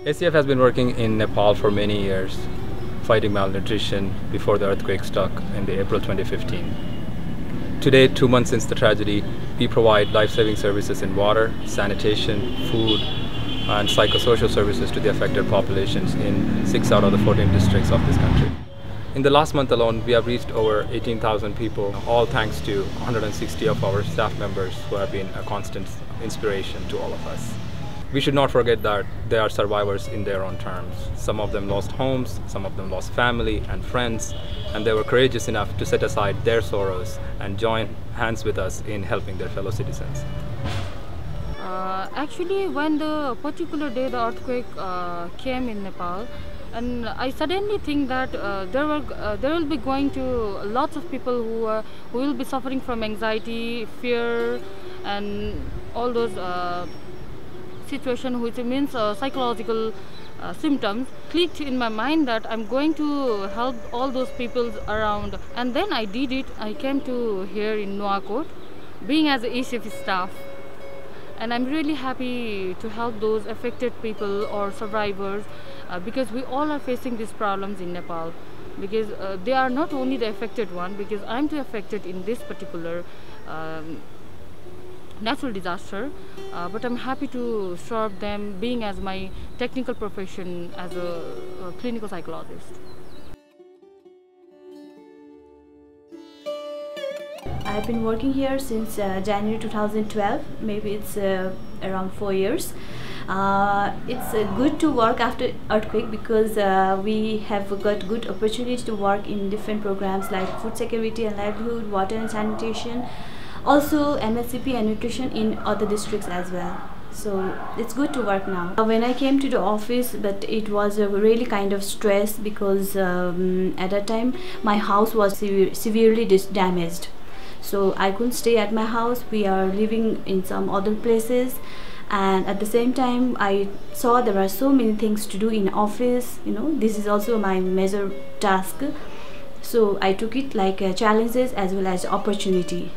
ACF has been working in Nepal for many years, fighting malnutrition before the earthquake struck in April 2015. Today, 2 months since the tragedy, we provide life-saving services in water, sanitation, food, and psychosocial services to the affected populations in 6 out of the 14 districts of this country. In the last month alone, we have reached over 18,000 people, all thanks to 160 of our staff members who have been a constant inspiration to all of us. We should not forget that they are survivors in their own terms. Some of them lost homes, some of them lost family and friends, and they were courageous enough to set aside their sorrows and join hands with us in helping their fellow citizens. Actually, when the particular day the earthquake came in Nepal, and I suddenly think that there will be going to lots of people who will be suffering from anxiety, fear, and all those situation, which means psychological symptoms. Clicked in my mind that I'm going to help all those people around, and then I did it. I came to here in Nuwakot, being as a ACF staff, and I'm really happy to help those affected people or survivors, because we all are facing these problems in Nepal, because they are not only the affected one, because I'm too affected in this particular natural disaster, but I'm happy to serve them, being as my technical profession as a clinical psychologist. I've been working here since January 2012, maybe it's around 4 years. It's good to work after earthquake because we have got good opportunity to work in different programs like food security and livelihood, water and sanitation, also MSCP and nutrition in other districts as well. So it's good to work now. When I came to the office, but it was a really kind of stress because at that time my house was severely damaged. So I couldn't stay at my house. We are living in some other places, and at the same time I saw there are so many things to do in office. You know, this is also my major task. So I took it like challenges as well as opportunity.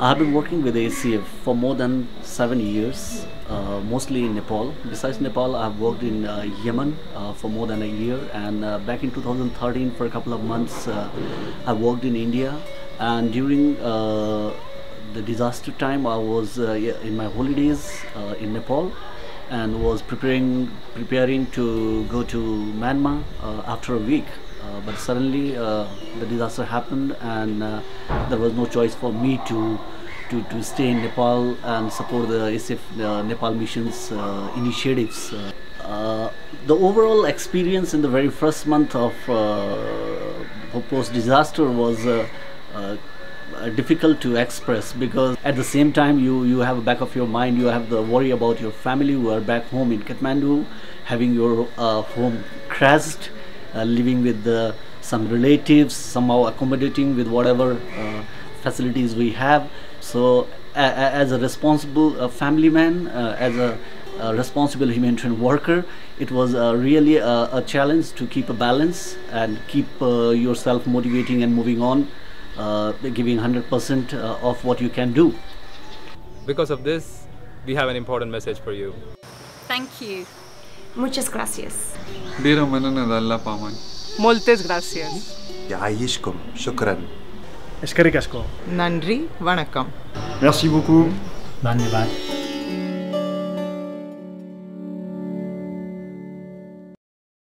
I've been working with ACF for more than 7 years, mostly in Nepal. Besides Nepal, I've worked in Yemen for more than a year, and back in 2013 for a couple of months I worked in India. And during the disaster time, I was in my holidays in Nepal and was preparing to go to Myanmar after a week. But suddenly the disaster happened, and there was no choice for me to stay in Nepal and support the ACF Nepal mission's initiatives. The overall experience in the very first month of post-disaster was difficult to express, because at the same time you have a back of your mind, you have the worry about your family who are back home in Kathmandu, having your home crashed, living with some relatives, somehow accommodating with whatever facilities we have. So as a responsible family man, as a responsible humanitarian worker, it was really a challenge to keep a balance and keep yourself motivating and moving on, giving 100% of what you can do. Because of this, we have an important message for you. Thank you. Muchas gracias. Moltes gracias. يعيشكم. شكرا. Eskerrik asko. Nandri, vanakkam. Merci beaucoup. Dhanyavad.